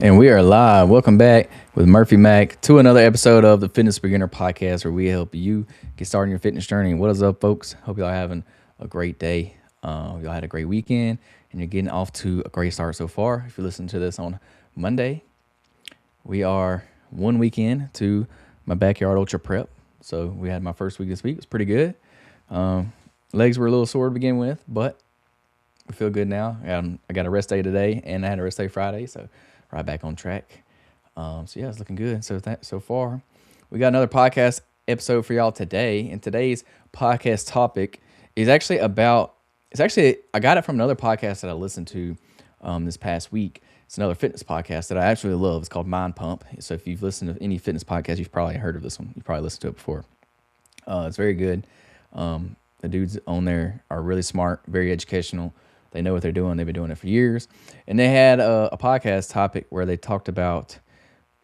And we are live. Welcome back with Murphy Mac to another episode of the Fitness Beginner Podcast, where we help you get started in your fitness journey. What is up, folks? Hope y'all having a great day. Y'all had a great weekend, and you're getting off to a great start so far. If you listen to this on Monday, we are one weekend to my backyard ultra prep. So we had my first week this week. It was pretty good. Legs were a little sore to begin with, but we feel good now. I got a rest day today, and I had a rest day Friday, so right back on track. So yeah, it's looking good. So far, we got another podcast episode for y'all today, and today's podcast topic is actually about. I got it from another podcast that I listened to this past week. It's another fitness podcast that I absolutely love. It's called Mind Pump. So if you've listened to any fitness podcast, you've probably heard of this one. You've probably listened to it before. It's very good. The dudes on there are really smart, very educational. They know what they're doing. They've been doing it for years. And they had a podcast topic where they talked about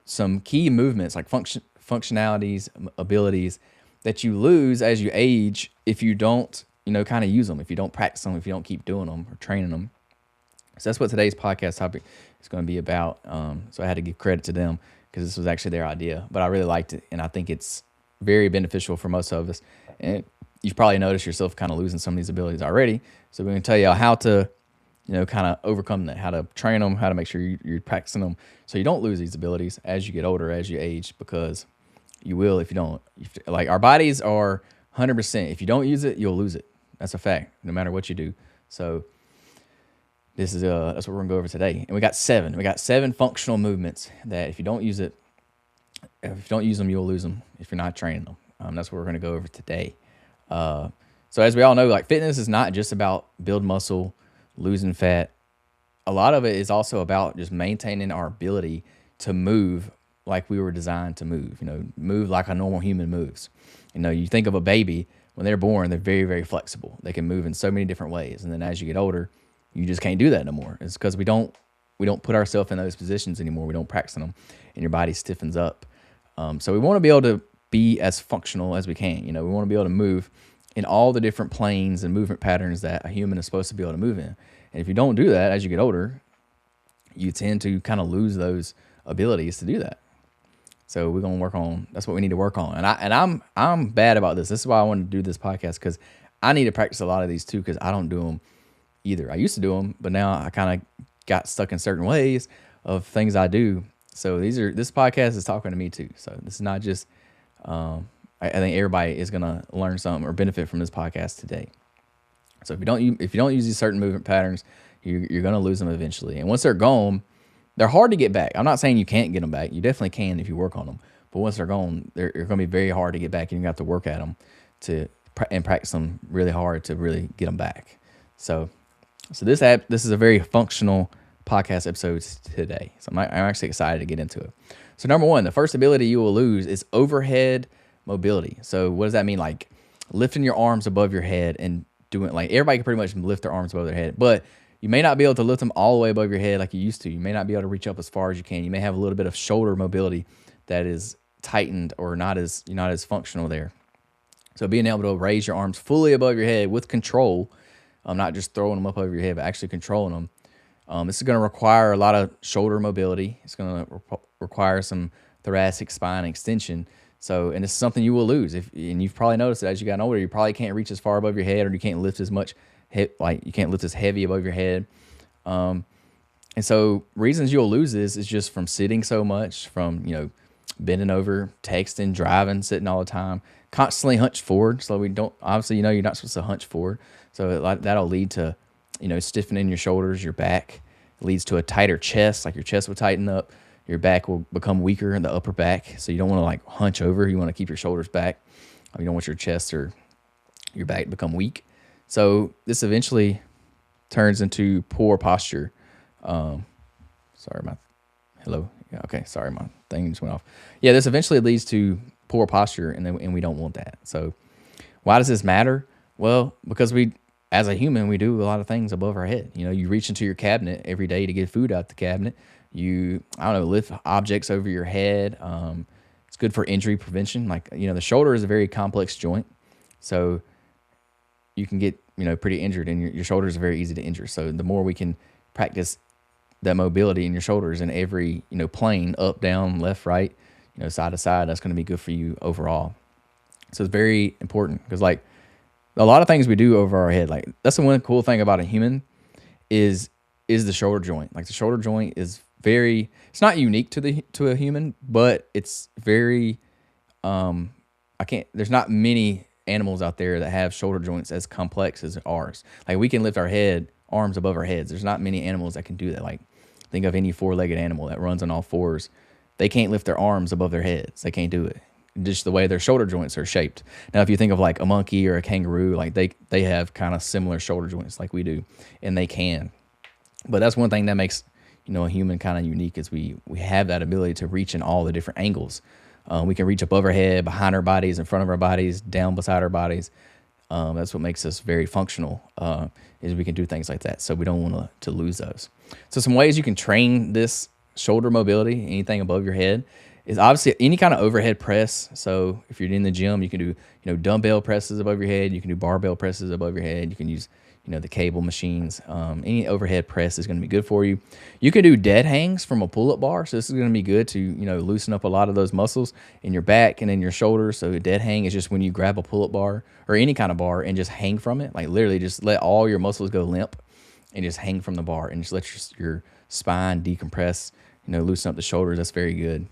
some key movements, like functionalities, abilities that you lose as you age if you don't, kind of use them, if you don't practice them, if you don't keep doing them or training them. So that's what today's podcast topic is going to be about. So I had to give credit to them because this was actually their idea. But I really liked it, and I think it's very beneficial for most of us. And you've probably noticed yourself kind of losing some of these abilities already. So we're going to tell you how to, kind of overcome that, how to train them, how to make sure you're practicing them so you don't lose these abilities as you get older, as you age, because you will if you don't. Like, our bodies are 100%. If you don't use it, you'll lose it. That's a fact, no matter what you do. So that's what we're going to go over today. And we got seven functional movements that if you don't use them, you'll lose them if you're not training them. That's what we're going to go over today. So as we all know, like, fitness is not just about build muscle, losing fat. A lot of it is also about just maintaining our ability to move like we were designed to move, move like a normal human moves. You think of a baby, when they're born, they're very, very flexible. They can move in so many different ways. And then as you get older, you just can't do that no more. It's because we don't put ourselves in those positions anymore. We don't practice them, and your body stiffens up. So we want to be able to be as functional as we can. We want to be able to move in all the different planes and movement patterns that a human is supposed to be able to move in. And if you don't do that as you get older, you tend to kind of lose those abilities to do that. So we're going to work on, that's what we need to work on. And I'm bad about this. This is why I wanted to do this podcast, because I need to practice a lot of these too, because I don't do them either. I used to do them, but now I kind of got stuck in certain ways of things I do. So this podcast is talking to me too. So this is not just, I think everybody is going to learn something or benefit from this podcast today. So if you don't use these certain movement patterns, you're going to lose them eventually. And once they're gone, they're hard to get back. I'm not saying you can't get them back. You definitely can if you work on them. But once they're gone, they're going to be very hard to get back, and you have to work at them and practice them really hard to really get them back. So this is a very functional podcast episode today. So I'm actually excited to get into it. So number one, the first ability you will lose is overhead mobility. So what does that mean? Like, lifting your arms above your head and doing, like, everybody can pretty much lift their arms above their head, but you may not be able to lift them all the way above your head like you used to. You may not be able to reach up as far as you can. You may have a little bit of shoulder mobility that is tightened or not as functional there. So being able to raise your arms fully above your head with control, not just throwing them up over your head, but actually controlling them. This is going to require a lot of shoulder mobility. It's going to require some thoracic spine extension. And this is something you will lose. And you've probably noticed that as you got older, you probably can't reach as far above your head, or you can't lift as much, you can't lift as heavy above your head. And so reasons you'll lose this is just from sitting so much, from, bending over, texting, driving, sitting all the time, constantly hunched forward. So we don't, obviously, you're not supposed to hunch forward. So that'll lead to, stiffening your shoulders, your back. It leads to a tighter chest, like your chest will tighten up. Your back will become weaker in the upper back. So you don't want to, like, hunch over. You want to keep your shoulders back. You don't want your chest or your back to become weak. So this eventually turns into poor posture. Sorry, my thing just went off. Yeah, this eventually leads to poor posture, and we don't want that. So why does this matter? Well, because as a human, we do a lot of things above our head. You reach into your cabinet every day to get food out the cabinet. You, lift objects over your head. It's good for injury prevention. Like, the shoulder is a very complex joint. So you can get, pretty injured, and your shoulders are very easy to injure. So the more we can practice that mobility in your shoulders in every, plane, up, down, left, right, side to side. That's going to be good for you overall. So it's very important because like a lot of things we do over our head, like that's the one cool thing about a human is the shoulder joint. Like the shoulder joint is very, it's not unique to a human, but it's very there's not many animals out there that have shoulder joints as complex as ours. Like we can lift our arms above our heads. There's not many animals that can do that. Like think of any four-legged animal that runs on all fours. They can't lift their arms above their heads. They can't do it. Just the way their shoulder joints are shaped. Now, if you think of like a monkey or a kangaroo, like they have kind of similar shoulder joints like we do, and they can. But that's one thing that makes, a human kind of unique is we have that ability to reach in all the different angles. We can reach above our head, behind our bodies, in front of our bodies, down beside our bodies. That's what makes us very functional, is we can do things like that. So we don't want to lose those. So some ways you can train this shoulder mobility, anything above your head, is obviously any kind of overhead press. So if you're in the gym, you can do, dumbbell presses above your head. You can do barbell presses above your head. You can use, the cable machines. Any overhead press is going to be good for you. You can do dead hangs from a pull-up bar. So this is going to be good to, loosen up a lot of those muscles in your back and in your shoulders. So a dead hang is just when you grab a pull-up bar or any kind of bar and just hang from it. Like literally just let all your muscles go limp and just hang from the bar and just let your spine decompress, loosen up the shoulders. That's very good.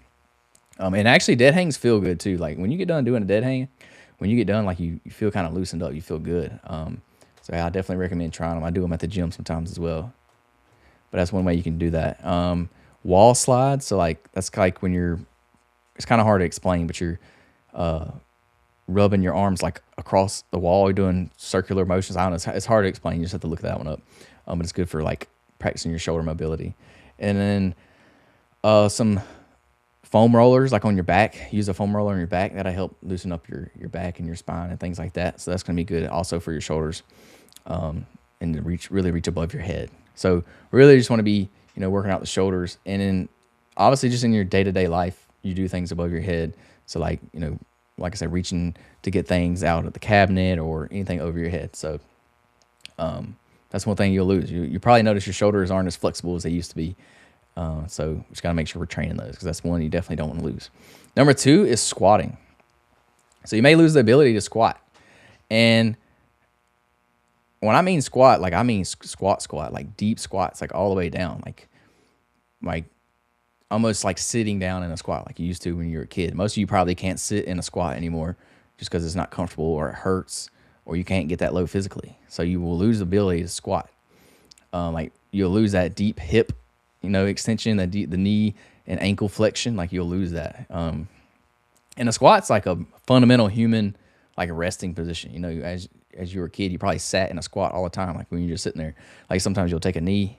And actually dead hangs feel good too. Like when you get done doing a dead hang, when you get done, like you feel kind of loosened up, you feel good. So yeah, I definitely recommend trying them. I do them at the gym sometimes as well, but that's one way you can do that. Wall slides. So like, that's like when it's kind of hard to explain, but you're, rubbing your arms like across the wall. You're doing circular motions. I don't know. It's hard to explain. You just have to look that one up. But it's good for like practicing your shoulder mobility. And then, some foam rollers like on your back. Use a foam roller on your back. That'll help loosen up your back and your spine and things like that. So that's going to be good also for your shoulders, and to really reach above your head. So really just want to be, working out the shoulders. And then obviously just in your day-to-day life, you do things above your head. So like, like I said, reaching to get things out of the cabinet or anything over your head. So that's one thing you'll lose. You probably notice your shoulders aren't as flexible as they used to be. So we just got to make sure we're training those because that's one you definitely don't want to lose. Number 2 is squatting. So you may lose the ability to squat. And when I mean squat, like I mean squat, like deep squats, like all the way down, like almost like sitting down in a squat like you used to when you were a kid. Most of you probably can't sit in a squat anymore just because it's not comfortable or it hurts or you can't get that low physically. So you will lose the ability to squat. Like you'll lose that deep hip, extension, the knee and ankle flexion, like you'll lose that. And a squat's like a fundamental human, like a resting position. As you were a kid, you probably sat in a squat all the time. Like when you're just sitting there, like sometimes you'll take a knee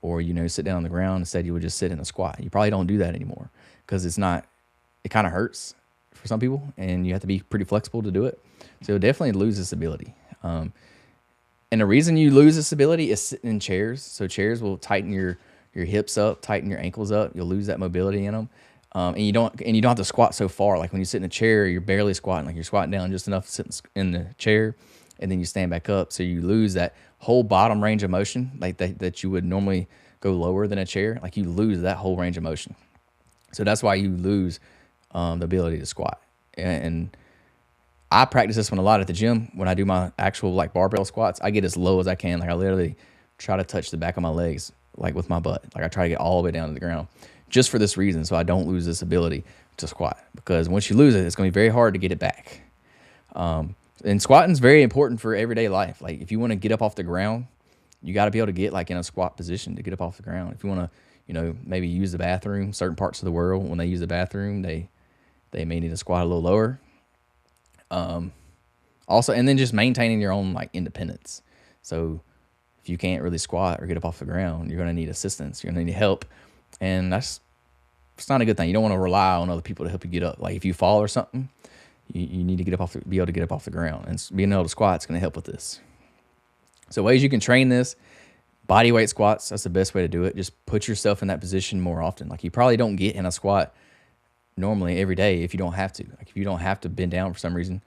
or, sit down on the ground. Instead, you would just sit in a squat. You probably don't do that anymore because it kind of hurts for some people and you have to be pretty flexible to do it. So you'll definitely lose this ability. And the reason you lose this ability is sitting in chairs. So chairs will tighten your hips up, tighten your ankles up. You'll lose that mobility in them. And you don't have to squat so far. Like when you sit in a chair, you're barely squatting. Like you're squatting down just enough to sit in the chair, and then you stand back up. So you lose that whole bottom range of motion, like that you would normally go lower than a chair. Like you lose that whole range of motion. So that's why you lose the ability to squat. And I practice this one a lot at the gym. When I do my actual like barbell squats, I get as low as I can. Like I literally try to touch the back of my legs, like with my butt. Like I try to get all the way down to the ground just for this reason. So I don't lose this ability to squat, because once you lose it, it's going to be very hard to get it back. And squatting is very important for everyday life. Like if you want to get up off the ground, you got to be able to get like in a squat position to get up off the ground. If you want to, maybe use the bathroom, certain parts of the world, when they use the bathroom, they may need to squat a little lower. Also, and then just maintaining your own like independence. So if you can't really squat or get up off the ground, you're going to need assistance. You're going to need help. And it's not a good thing. You don't want to rely on other people to help you get up. Like if you fall or something, you need to be able to get up off the ground, and being able to squat is going to help with this. So ways you can train this: body weight squats. That's the best way to do it. Just put yourself in that position more often. Like you probably don't get in a squat normally every day if you don't have to. Like if you don't have to bend down for some reason,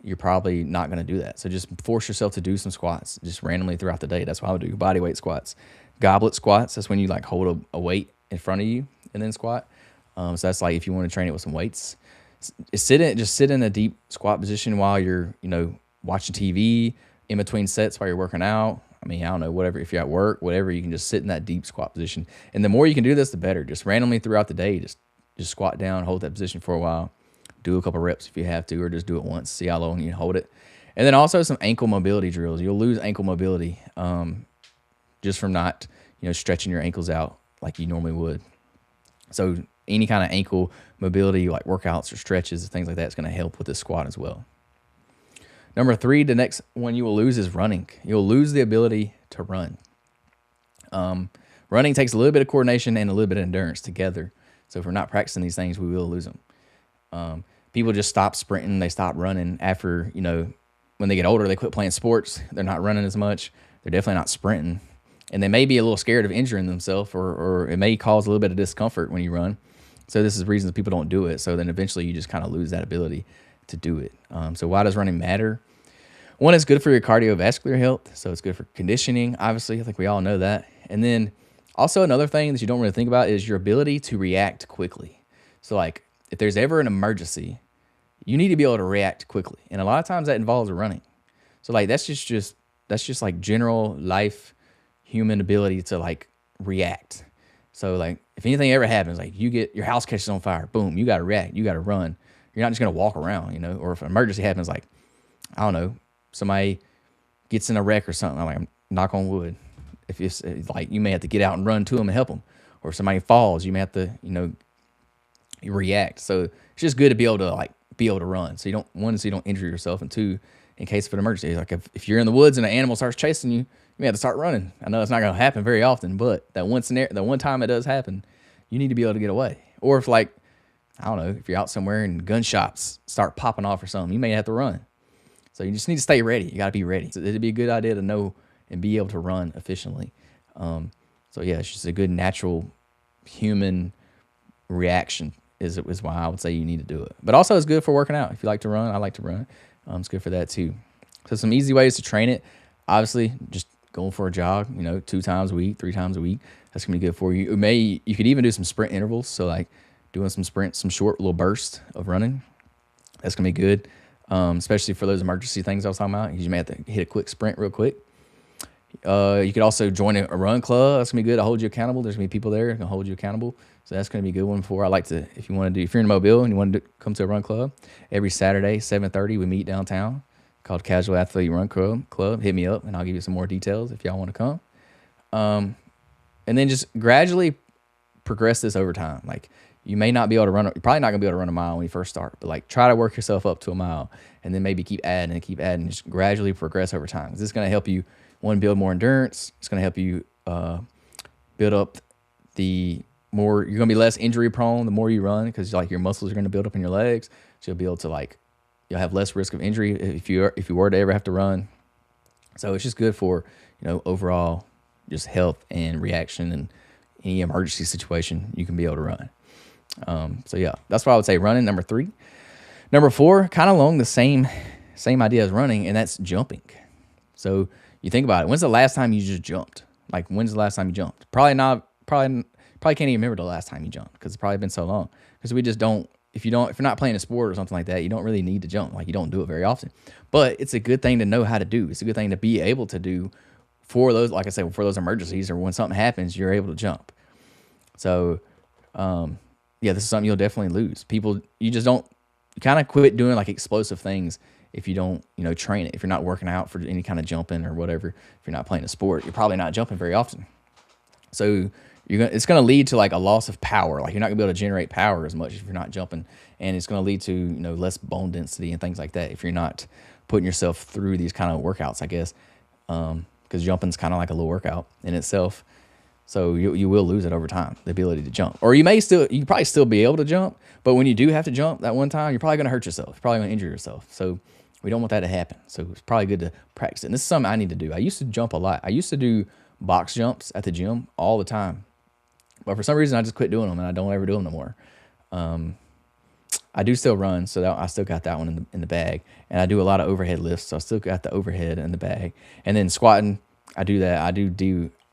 you're probably not going to do that. So just force yourself to do some squats just randomly throughout the day. That's what I would do: body weight squats goblet squats. That's when you like hold a weight in front of you and then squat. So that's like if you want to train it with some weights. Just sit in a deep squat position while you're, watching TV in between sets while you're working out. I mean, I don't know, whatever, if you're at work, whatever, you can just sit in that deep squat position. And the more you can do this, the better. Just randomly throughout the day, just squat down, hold that position for a while, do a couple reps if you have to, or just do it once, see how long you can hold it. And then also some ankle mobility drills. You'll lose ankle mobility just from not, stretching your ankles out like you normally would. So any kind of ankle mobility, like workouts or stretches, things like that, is going to help with this squat as well. Number 3, the next one you will lose is running. You'll lose the ability to run. Running takes a little bit of coordination and a little bit of endurance together. So if we're not practicing these things, we will lose them. People just stop sprinting. They stop running after, when they get older, they quit playing sports. They're not running as much. They're definitely not sprinting. And they may be a little scared of injuring themselves, or it may cause a little bit of discomfort when you run. So this is the reason that people don't do it. So then eventually you just kind of lose that ability to do it. So why does running matter? One, it's good for your cardiovascular health. So it's good for conditioning, obviously. I think we all know that. And then also another thing that you don't really think about is your ability to react quickly. So like if there's ever an emergency, you need to be able to react quickly. And a lot of times that involves running. So like that's just like general life human ability to like react. So like if anything ever happens, like your house catches on fire, boom, you got to react. You got to run. You're not just going to walk around, or if an emergency happens, like, I don't know, somebody gets in a wreck or something, like, knock on wood. If it's like, you may have to get out and run to them and help them. Or if somebody falls, you may have to, you react. So it's just good to be able to run. So you don't injure yourself. And 2, in case of an emergency, like if you're in the woods and an animal starts chasing you, you may have to start running. I know it's not going to happen very often, but that one time it does happen, you need to be able to get away. Or if like, I don't know, if you're out somewhere and gunshots start popping off or something, you may have to run. So you just need to stay ready. You got to be ready. So it'd be a good idea to know and be able to run efficiently. So yeah, it's just a good natural human reaction is why I would say you need to do it. But also it's good for working out. If you like to run, I like to run. It's good for that too. So some easy ways to train it. Obviously, just going for a jog, 2 times a week, 3 times a week. That's gonna be good for you. You could even do some sprint intervals. So like doing some sprints, some short little bursts of running. That's gonna be good, especially for those emergency things I was talking about. You may have to hit a quick sprint real quick. You could also join a run club. That's gonna be good to hold you accountable. There's gonna be people there who can hold you accountable. So that's gonna be a good one for. I like to, if you're in Mobile and you want to come to a run club, every Saturday 7:30 we meet downtown, called Casual Athlete Run Club. Hit me up and I'll give you some more details if y'all want to come. And then just gradually progress this over time. Like you may not be able to run. You're probably not gonna be able to run a mile when you first start, but like try to work yourself up to a mile, and then maybe keep adding, just gradually progress over time. This is gonna help you build more endurance. It's gonna help you build up the more. You're gonna be less injury prone the more you run, because like your muscles are gonna build up in your legs. So you'll be able to you'll have less risk of injury if you were to ever have to run. So it's just good for overall just health and reaction, and any emergency situation you can be able to run. So yeah, that's why I would say running, number 3. Number 4, kind of along the same idea as running, and that's jumping. So you think about it. When's the last time you just jumped? Like, when's the last time you jumped? Probably can't even remember the last time you jumped, because it's probably been so long. Because we just don't, if you're not playing a sport or something like that, you don't really need to jump. Like, you don't do it very often. But it's a good thing to know how to do. It's a good thing to be able to do for those, like I said, for those emergencies, or when something happens, you're able to jump. So, yeah, this is something you'll definitely lose. You kind of quit doing like explosive things if you don't, train it. If you're not working out for any kind of jumping or whatever, if you're not playing a sport, you're probably not jumping very often. So it's going to lead to like a loss of power. Like you're not gonna be able to generate power as much if you're not jumping, and it's going to lead to, less bone density and things like that if you're not putting yourself through these kind of workouts, I guess. Because jumping's kind of like a little workout in itself. So you will lose it over time, the ability to jump. Or you probably still be able to jump, but when you do have to jump that one time, you're probably going to hurt yourself. You're probably going to injure yourself. So we don't want that to happen. So it's probably good to practice it. And this is something I need to do. I used to jump a lot. I used to do box jumps at the gym all the time. But for some reason, I just quit doing them, and I don't ever do them no more. I do still run, so I still got that one in the bag. And I do a lot of overhead lifts, so I still got the overhead in the bag. And then squatting, I do that.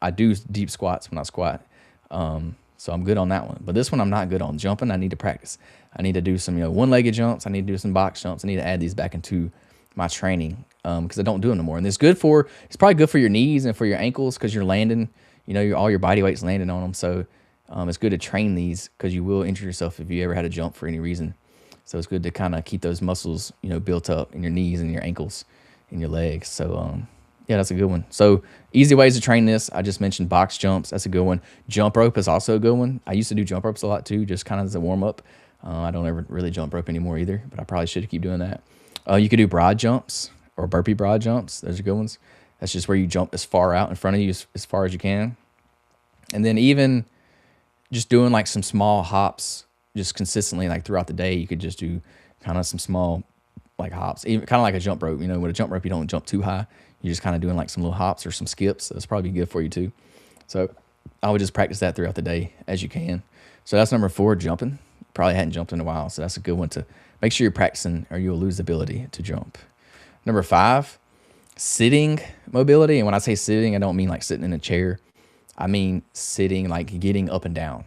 I do deep squats when I squat. So I'm good on that one. But this one I'm not good on. Jumping, I need to practice. I need to do some, one-legged jumps. I need to do some box jumps. I need to add these back into my training because I don't do them no more. And it's probably good for your knees and for your ankles because you're landing, all your body weight's landing on them. So it's good to train these because you will injure yourself if you ever had to jump for any reason. So it's good to kind of keep those muscles, built up in your knees and your ankles and your legs. So, yeah, that's a good one. So easy ways to train this. I just mentioned box jumps. That's a good one. Jump rope is also a good one. I used to do jump ropes a lot too, just kind of as a warm up. I don't ever really jump rope anymore either, but I probably should keep doing that. You could do broad jumps or burpee broad jumps. Those are good ones. That's just where you jump as far out in front of you as far as you can. And then even just doing like some small hops just consistently, like throughout the day, you could just do kind of some small like hops, even kind of like a jump rope. With a jump rope, you don't jump too high. You're just kind of doing like some little hops or some skips. That's probably good for you too. So I would just practice that throughout the day as you can. So that's number 4, jumping. Probably hadn't jumped in a while, so that's a good one to make sure you're practicing or you'll lose the ability to jump. Number 5, sitting mobility. And when I say sitting, I don't mean like sitting in a chair. I mean sitting, like getting up and down.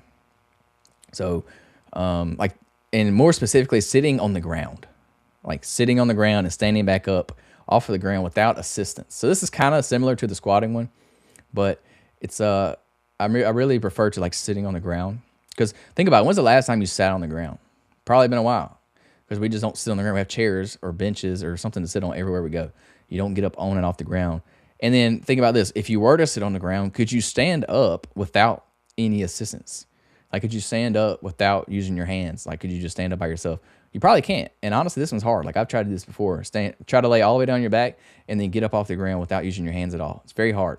So and more specifically, sitting on the ground. Like sitting on the ground and standing back up off of the ground without assistance. So this is kind of similar to the squatting one, but it's I really prefer to like sitting on the ground because think about it, when's the last time you sat on the ground? Probably been a while because we just don't sit on the ground. We have chairs or benches or something to sit on everywhere we go. You don't get up on and off the ground. And then think about this: if you were to sit on the ground, could you stand up without any assistance? Like, could you stand up without using your hands? Like, could you just stand up by yourself? You probably can't. And honestly, this one's hard. Like, I've tried to do this before. Try to lay all the way down your back and then get up off the ground without using your hands at all. It's very hard.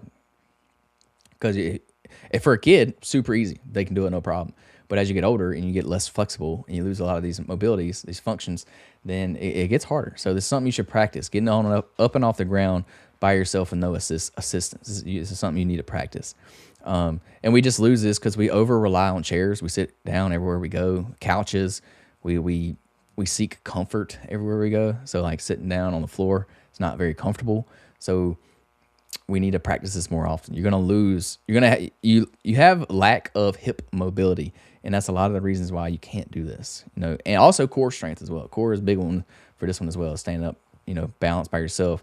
Because if for a kid, super easy. They can do it, no problem. But as you get older and you get less flexible and you lose a lot of these mobilities, these functions, then it gets harder. So this is something you should practice. Getting on and up and off the ground by yourself with no assistance. This is something you need to practice. And we just lose this because we over-rely on chairs. We sit down everywhere we go. Couches. We seek comfort everywhere we go. So like sitting down on the floor, it's not very comfortable. So we need to practice this more often. You're going to lose, you have lack of hip mobility. And that's a lot of the reasons why you can't do this, and also core strength as well. Core is a big one for this one as well. Standing up, balanced by yourself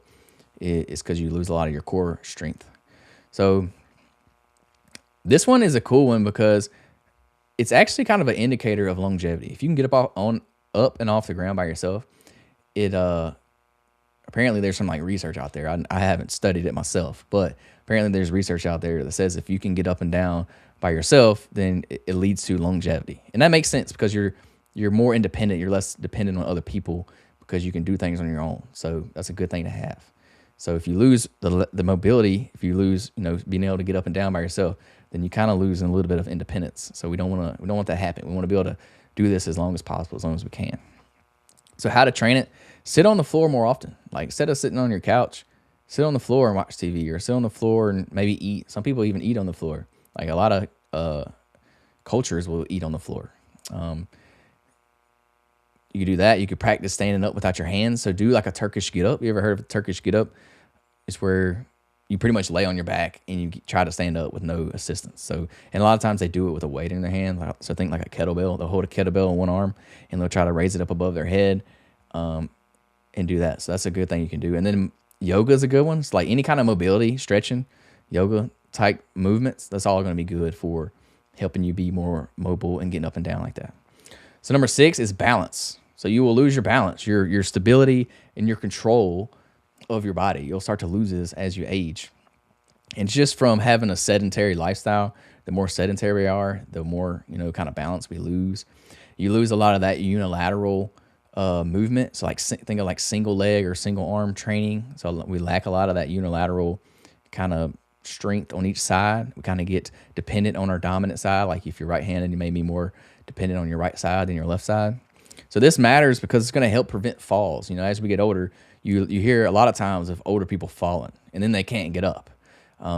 is because you lose a lot of your core strength. So this one is a cool one because it's actually kind of an indicator of longevity. If you can get up and off the ground by yourself, it apparently there's some like research out there. I haven't studied it myself, but apparently there's research out there that says if you can get up and down by yourself, then it leads to longevity. And that makes sense because you're more independent. You're less dependent on other people because you can do things on your own. So that's a good thing to have. So if you lose the mobility, if you lose, being able to get up and down by yourself, then you kind of lose a little bit of independence. So we don't want that to happen. We want to be able to do this as long as possible, as long as we can. So how to train it? Sit on the floor more often. Like instead of sitting on your couch, sit on the floor and watch TV, or sit on the floor and maybe eat. Some people even eat on the floor. Like a lot of cultures will eat on the floor. You could do that. You could practice standing up without your hands. So do like a Turkish get up. You ever heard of a Turkish get up? It's where you pretty much lay on your back and you try to stand up with no assistance. So, and a lot of times they do it with a weight in their hand. So think like a kettlebell. They'll hold a kettlebell in one arm and they'll try to raise it up above their head and do that. So that's a good thing you can do. And then yoga is a good one. It's like any kind of mobility, stretching, yoga type movements. That's all going to be good for helping you be more mobile and getting up and down like that. So number 6 is balance. So you will lose your balance, your stability and your control of your body. You'll start to lose this as you age. And just from having a sedentary lifestyle, the more sedentary we are, the more, kind of balance we lose. You lose a lot of that unilateral movement. So like think of like single leg or single arm training. So we lack a lot of that unilateral kind of strength on each side. We kind of get dependent on our dominant side. Like if you're right-handed, you may be more dependent on your right side than your left side. So this matters because it's going to help prevent falls. As we get older, you hear a lot of times of older people falling and then they can't get up.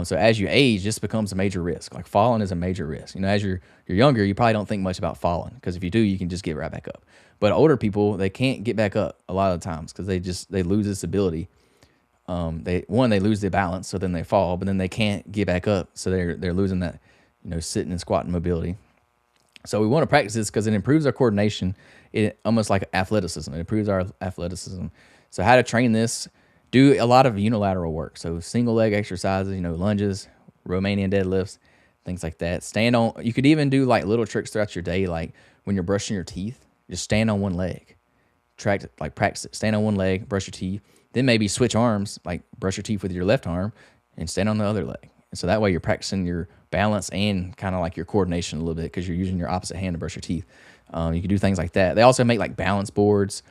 So as you age, this becomes a major risk. Like falling is a major risk. As you're younger, you probably don't think much about falling because if you do, you can just get right back up. But older people, they can't get back up a lot of the times because they lose this ability they lose their balance, so then they fall, but then they can't get back up, so they're losing that, sitting and squatting mobility. So we want to practice this because it improves our coordination. It almost like athleticism. It improves our athleticism. So how to train this? Do a lot of unilateral work. So single leg exercises, lunges, Romanian deadlifts, things like that. Stand on. You could even do like little tricks throughout your day, like when you're brushing your teeth, just stand on one leg. Practice it. Stand on one leg, brush your teeth. Then maybe switch arms, like brush your teeth with your left arm and stand on the other leg. And so that way you're practicing your balance and kind of like your coordination a little bit because you're using your opposite hand to brush your teeth. You can do things like that. They also make like balance boards,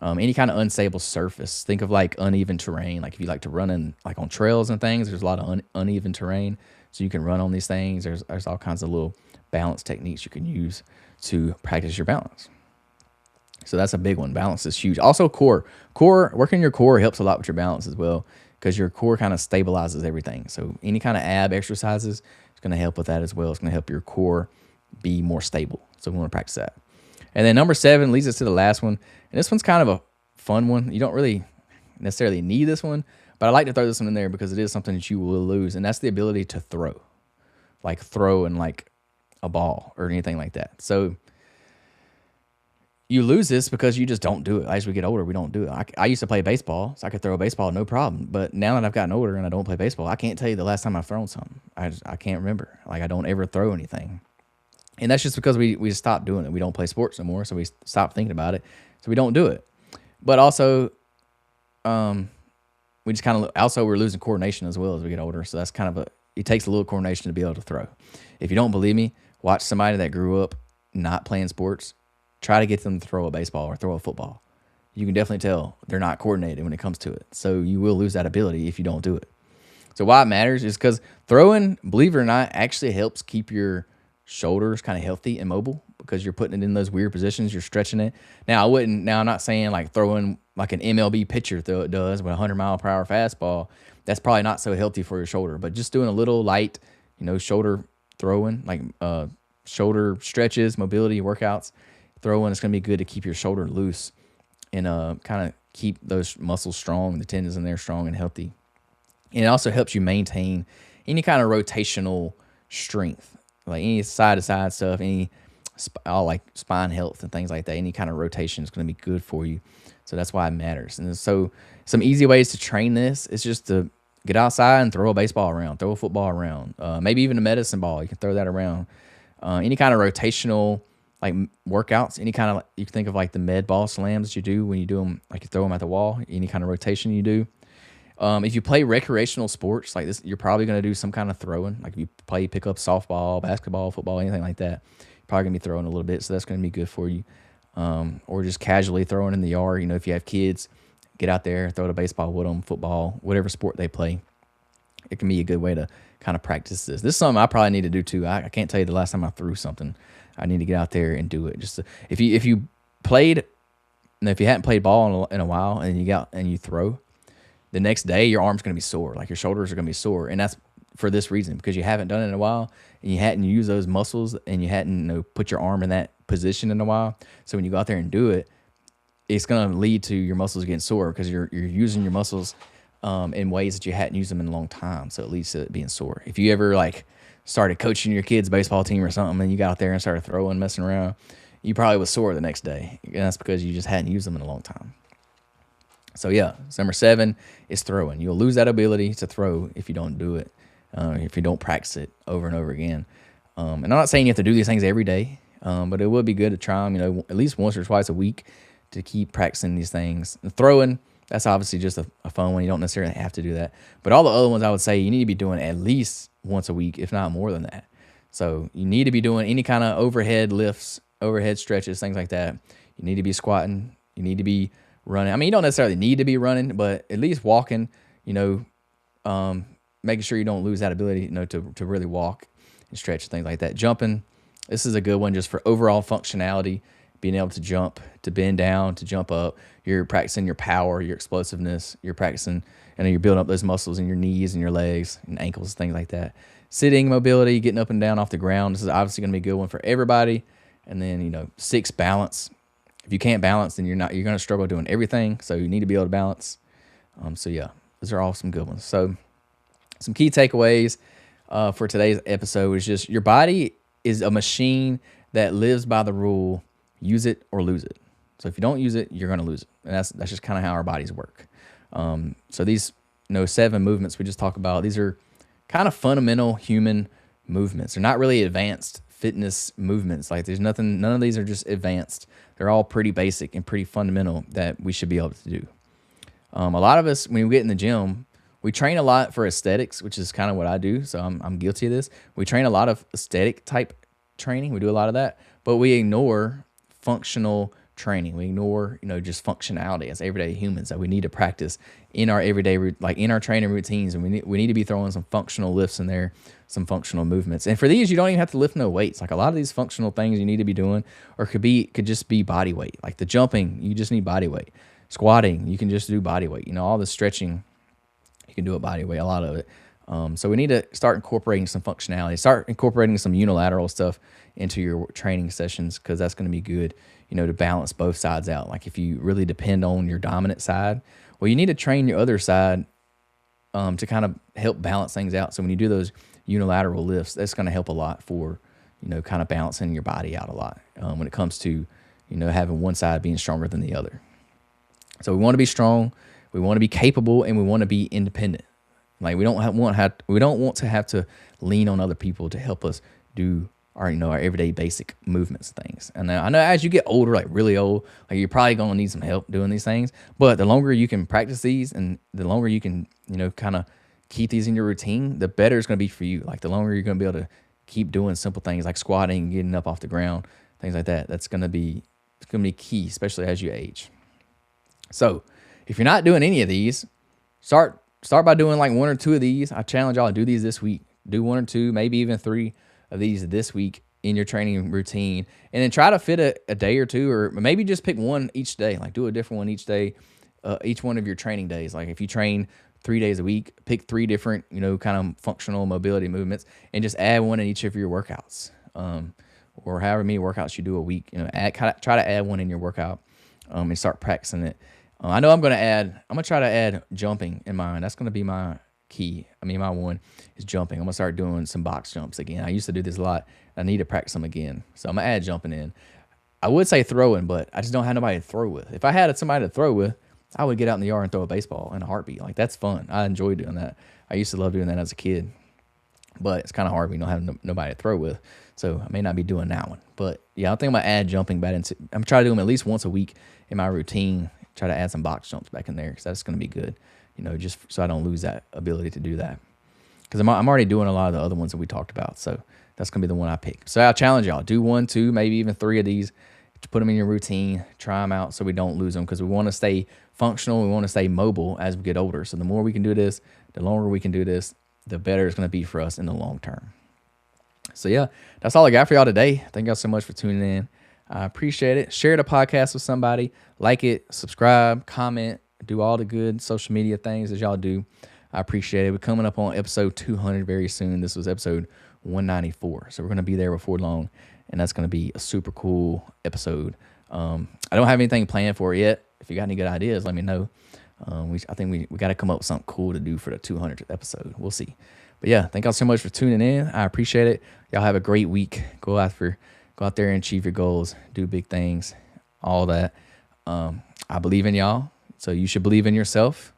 any kind of unstable surface. Think of like uneven terrain. Like if you like to run in like on trails and things, there's a lot of uneven terrain. So you can run on these things. There's all kinds of little balance techniques you can use to practice your balance. So that's a big one. Balance is huge. Also core. Working your core helps a lot with your balance as well because your core kind of stabilizes everything. So any kind of ab exercises is going to help with that as well. It's going to help your core be more stable. So we want to practice that. And then number 7 leads us to the last one. And this one's kind of a fun one. You don't really necessarily need this one, but I like to throw this one in there because it is something that you will lose. And that's the ability to throw. Like throw in like a ball or anything like that. So you lose this because you just don't do it. As we get older, we don't do it. I used to play baseball, so I could throw a baseball no problem. But now that I've gotten older and I don't play baseball, I can't tell you the last time I've thrown something. I can't remember. Like I don't ever throw anything. And that's just because we just stopped doing it. We don't play sports no more, so we stopped thinking about it. So we don't do it. But also, we just kind of also we're losing coordination as well as we get older. So that's kind of it takes a little coordination to be able to throw. If you don't believe me, watch somebody that grew up not playing sports. Try to get them to throw a baseball or throw a football. You can definitely tell they're not coordinated when it comes to it. So you will lose that ability if you don't do it. So why it matters is because throwing, believe it or not, actually helps keep your shoulders kind of healthy and mobile because you're putting it in those weird positions. You're stretching it. Now I'm not saying like throwing like an MLB pitcher does with a 100-mile-per-hour fastball. That's probably not so healthy for your shoulder. But just doing a little light, shoulder throwing, like shoulder stretches, mobility workouts, throwing, it's going to be good to keep your shoulder loose and kind of keep those muscles strong, the tendons in there strong and healthy. And it also helps you maintain any kind of rotational strength, like any side-to-side stuff, any like spine health and things like that. Any kind of rotation is going to be good for you. So that's why it matters. And so some easy ways to train this is just to get outside and throw a baseball around, throw a football around, maybe even a medicine ball. You can throw that around. Any kind of rotational like workouts, any kind of, you can think of like the med ball slams that you do when you do them, like you throw them at the wall, any kind of rotation you do. If you play recreational sports like this, you're probably going to do some kind of throwing. Like if you pick up softball, basketball, football, anything like that, you're probably going to be throwing a little bit. So that's going to be good for you. Or just casually throwing in the yard. If you have kids, get out there, throw the baseball with them, football, whatever sport they play. It can be a good way to kind of practice this. This is something I probably need to do too. I can't tell you the last time I threw something. I need to get out there and do it. Just if you played, and if you hadn't played ball in a while, and you got and you throw, the next day your arm's going to be sore, like your shoulders are going to be sore, and that's for this reason, because you haven't done it in a while, and you hadn't used those muscles, and you hadn't put your arm in that position in a while. So when you go out there and do it, it's going to lead to your muscles getting sore because you're using your muscles in ways that you hadn't used them in a long time. So it leads to it being sore. If you ever like started coaching your kids' baseball team or something, and you got out there and started throwing, messing around, you probably was sore the next day. And that's because you just hadn't used them in a long time. So yeah, number 7 is throwing. You'll lose that ability to throw if you don't do it, if you don't practice it over and over again. And I'm not saying you have to do these things every day, but it would be good to try them, at least once or twice a week to keep practicing these things. And throwing, that's obviously just a fun one. You don't necessarily have to do that. But all the other ones, I would say you need to be doing at least once a week, if not more than that. So you need to be doing any kind of overhead lifts, overhead stretches, things like that. You need to be squatting. You need to be running. I mean, you don't necessarily need to be running, but at least walking, making sure you don't lose that ability, to really walk and stretch and things like that. Jumping, this is a good one just for overall functionality, being able to jump, to bend down, to jump up. You're practicing your power, your explosiveness. You're practicing, you're building up those muscles in your knees and your legs and ankles, things like that. Sitting mobility, getting up and down off the ground. This is obviously going to be a good one for everybody. And then, 6, balance. If you can't balance, then you're going to struggle doing everything. So you need to be able to balance. So yeah, Those are all some good ones. So some key takeaways for today's episode is just your body is a machine that lives by the rule, use it or lose it. So if you don't use it, you're going to lose it. And that's just kind of how our bodies work. So these 7 movements we just talked about, these are kind of fundamental human movements. They're not really advanced fitness movements. Like there's none of these are just advanced. They're all pretty basic and pretty fundamental that we should be able to do. A lot of us, when we get in the gym, we train a lot for aesthetics, which is kind of what I do. So I'm guilty of this. We train a lot of aesthetic type training. We do a lot of that, but we ignore functional training. We ignore, just functionality as everyday humans that we need to practice in our everyday, like in our training routines. And we need to be throwing some functional lifts in there, some functional movements. And for these, you don't even have to lift no weights. Like a lot of these functional things you need to be doing, or could just be body weight. Like the jumping, you just need body weight. Squatting, you can just do body weight. All the stretching, you can do it body weight, a lot of it. So we need to start incorporating some functionality, start incorporating some unilateral stuff into your training sessions, because that's going to be good, to balance both sides out. Like if you really depend on your dominant side, well, you need to train your other side to kind of help balance things out. So when you do those unilateral lifts, that's going to help a lot for, kind of balancing your body out a lot when it comes to, having one side being stronger than the other. So we want to be strong, we want to be capable, and we want to be independent. Like we don't want to have to lean on other people to help us do our everyday basic movements and things. And I know as you get older, like really old, like you're probably gonna need some help doing these things. But the longer you can practice these, and the longer you can kind of keep these in your routine, the better it's gonna be for you. Like the longer you're gonna be able to keep doing simple things like squatting, getting up off the ground, things like that. It's gonna be key, especially as you age. So if you're not doing any of these, start by doing like 1 or 2 of these. I challenge y'all to do these this week. Do 1 or 2, maybe even 3 of these this week in your training routine. And then try to fit a day or 2, or maybe just pick one each day. Like do a different one each day, each one of your training days. Like if you train 3 days a week, pick 3 different, kind of functional mobility movements, and just add one in each of your workouts. Or however many workouts you do a week, try to add one in your workout and start practicing it. I know I'm going to try to add jumping in mine. That's going to be my key. My one is jumping. I'm going to start doing some box jumps again. I used to do this a lot. I need to practice them again. So I'm going to add jumping in. I would say throwing, but I just don't have nobody to throw with. If I had somebody to throw with, I would get out in the yard and throw a baseball in a heartbeat. Like that's fun. I enjoy doing that. I used to love doing that as a kid, but it's kind of hard when you don't have nobody to throw with. So I may not be doing that one, but yeah, I think I'm going to add jumping back into, I'm trying to do them at least once a week in my routine. Try to add some box jumps back in there, because that's going to be good, just so I don't lose that ability to do that. Because I'm already doing a lot of the other ones that we talked about, so that's going to be the one I pick. So I'll challenge y'all, do 1, 2, maybe even 3 of these, to put them in your routine, try them out so we don't lose them, because we want to stay functional, we want to stay mobile as we get older. So the more we can do this, the longer we can do this, the better it's going to be for us in the long term. So yeah, that's all I got for y'all today. Thank y'all so much for tuning in. I appreciate it. Share the podcast with somebody. Like it, subscribe, comment, do all the good social media things that y'all do. I appreciate it. We're coming up on episode 200 very soon. This was episode 194. So we're going to be there before long, and that's going to be a super cool episode. I don't have anything planned for it yet. If you got any good ideas, let me know. I think we got to come up with something cool to do for the 200th episode. We'll see. But yeah, thank y'all so much for tuning in. I appreciate it. Y'all have a great week. Go out there and achieve your goals. Do big things. All that. I believe in y'all, so you should believe in yourself.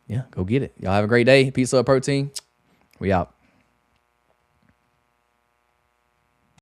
Yeah, go get it. Y'all have a great day. Peace, love, protein. We out.